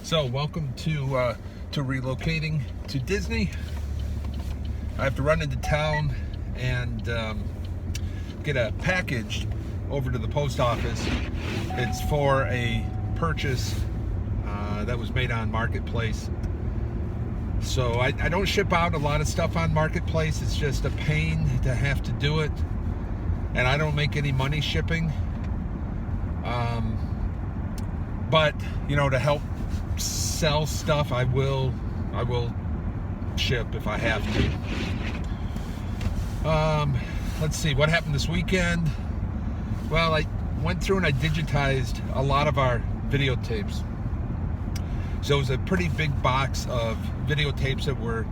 So welcome to Relocating to Disney. I have to run into town and get a package over to the post office. It's for a purchase that was made on Marketplace. So I don't ship out a lot of stuff on Marketplace. It's just a pain to have to do it, and I don't make any money shipping. But to help sell stuff, I will ship if I have to. Let's see what happened this weekend. Well, I went through and I digitized a lot of our videotapes. So it was a pretty big box of videotapes that were,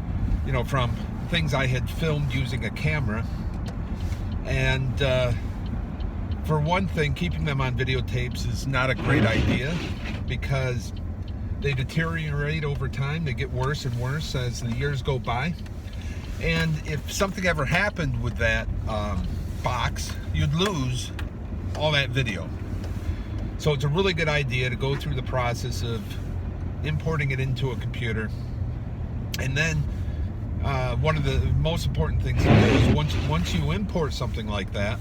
from things I had filmed using a camera. And for one thing, keeping them on videotapes is not a great idea because they deteriorate over time. They get worse and worse as the years go by. And if something ever happened with that box, you'd lose all that video. So it's a really good idea to go through the process of importing it into a computer. And then one of the most important things to do is once you import something like that,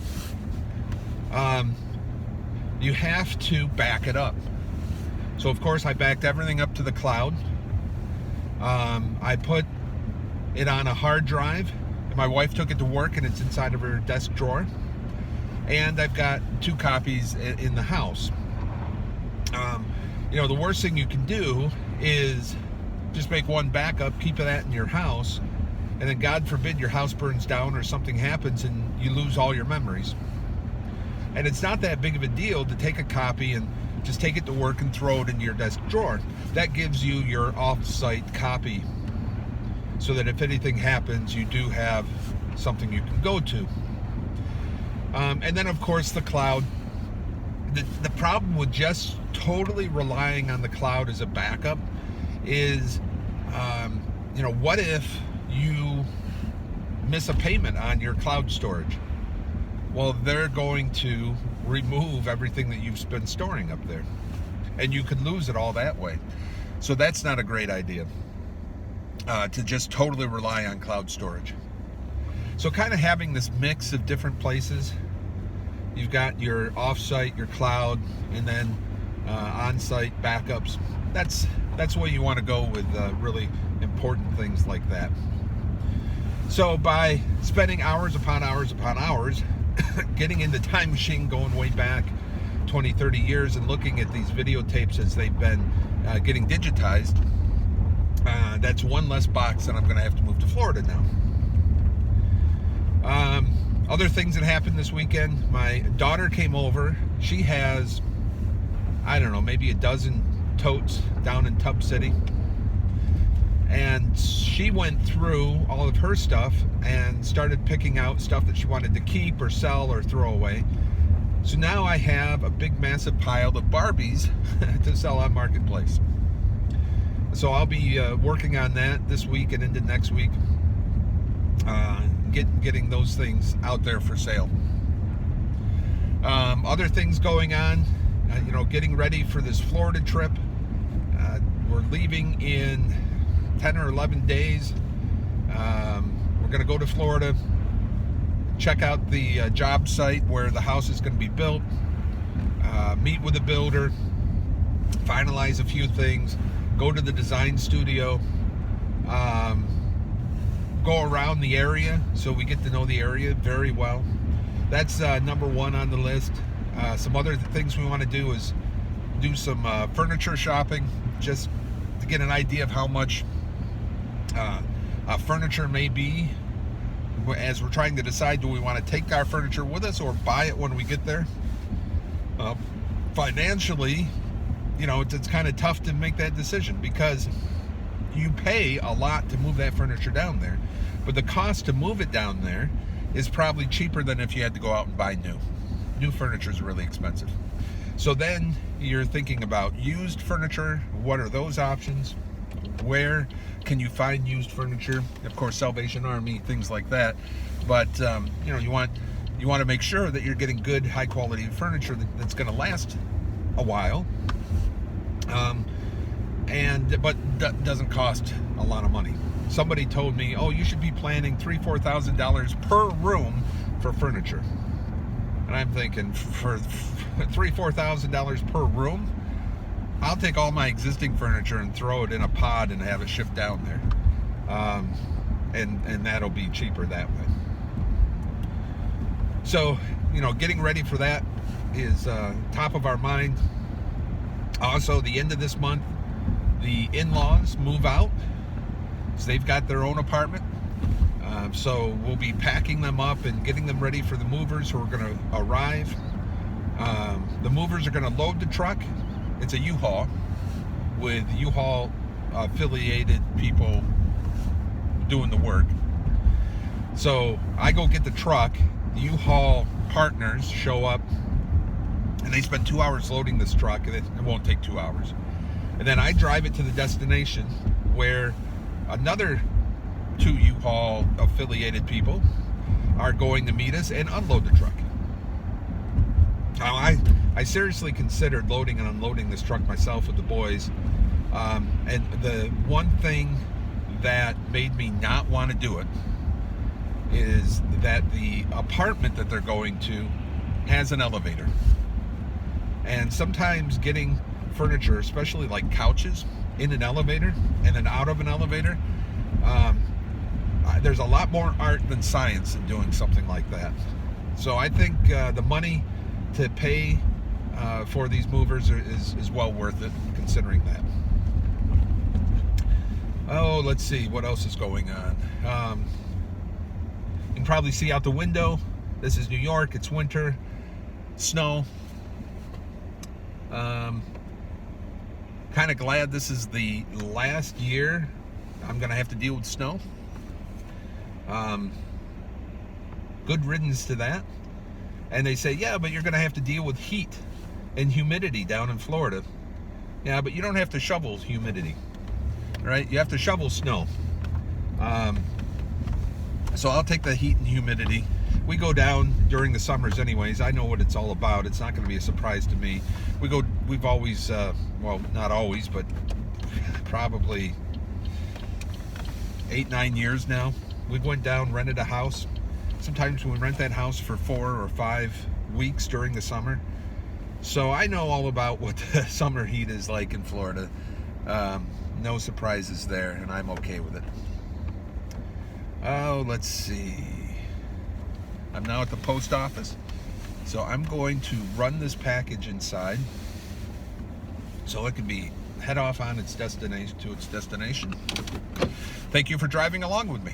you have to back it up. So of course I backed everything up to the cloud. I put it on a hard drive, and my wife took it to work and it's inside of her desk drawer. And I've got 2 copies in the house. The worst thing you can do is just make one backup, keep that in your house, and then God forbid your house burns down or something happens and you lose all your memories. And it's not that big of a deal to take a copy and just take it to work and throw it in your desk drawer. That gives you your off-site copy so that if anything happens, you do have something you can go to. And then, of course, the cloud. The problem with just totally relying on the cloud as a backup is, what if you miss a payment on your cloud storage? Well, they're going to remove everything that you've been storing up there, and you could lose it all that way. So that's not a great idea, to just totally rely on cloud storage. So kind of having this mix of different places. You've got your off-site, your cloud, and then on-site backups. That's where you want to go with really important things like that. So by spending hours upon hours upon hours getting in the time machine, going way back 20, 30 years and looking at these videotapes as they've been getting digitized, that's one less box that I'm going to have to move to Florida now. Other things that happened this weekend, my daughter came over. She has, maybe a dozen totes down in Tub City. And she went through all of her stuff and started picking out stuff that she wanted to keep or sell or throw away. So now I have a big massive pile of Barbies to sell on Marketplace. So I'll be working on that this week and into next week. Getting those things out there for sale. Other things going on, getting ready for this Florida trip. We're leaving in 10 or 11 days. We're going to go to Florida, check out the job site where the house is going to be built, meet with a builder, finalize a few things, go to the design studio, go around the area so we get to know the area very well. That's number one on the list. Some other things we want to do is do some furniture shopping, just to get an idea of how much furniture may be, as we're trying to decide, do we want to take our furniture with us or buy it when we get there? Financially, it's kind of tough to make that decision because you pay a lot to move that furniture down there, but the cost to move it down there is probably cheaper than if you had to go out and buy new. New furniture is really expensive. So then you're thinking about used furniture. What are those options? Where can you find used furniture? Of course, Salvation Army, things like that. But you want to make sure that you're getting good, high quality furniture that's going to last a while. but that doesn't cost a lot of money. Somebody told me, oh, you should be planning $3,000-$4,000 per room for furniture. And I'm thinking, for $3,000-$4,000 per room, I'll take all my existing furniture and throw it in a pod and have it shipped down there. And that'll be cheaper that way. So, getting ready for that is top of our mind. Also, the end of this month, the in-laws move out. So they've got their own apartment. So we'll be packing them up and getting them ready for the movers who are going to arrive. The movers are going to load the truck. It's a U-Haul with U-Haul affiliated people doing the work. So I go get the truck. The U-Haul partners show up, and they spend 2 hours loading this truck, and it won't take 2 hours. And then I drive it to the destination where another 2 U-Haul affiliated people are going to meet us and unload the truck. Now, I seriously considered loading and unloading this truck myself with the boys. And the one thing that made me not want to do it is that the apartment that they're going to has an elevator. And sometimes getting furniture, especially like couches, in an elevator and then out of an elevator, there's a lot more art than science in doing something like that. So I think the money to pay for these movers is well worth it, considering that. Oh, let's see what else is going on. You can probably see out the window. This is New York. It's winter, snow. Kind of glad this is the last year I'm gonna have to deal with snow. Good riddance to that. And they say, yeah, but you're gonna have to deal with heat and humidity down in Florida. Yeah, but you don't have to shovel humidity, right? You have to shovel snow. So I'll take the heat and humidity. We go down during the summers anyways. I know what it's all about. It's not going to be a surprise to me. We've always, well, not always, but probably 8-9 years now. We went down, rented a house. Sometimes we rent that house for 4 or 5 weeks during the summer. So I know all about what the summer heat is like in Florida. No surprises there, and I'm okay with it. Oh, let's see. I'm now at the post office, so I'm going to run this package inside so it can be head off on its destination to its destination. Thank you for driving along with me.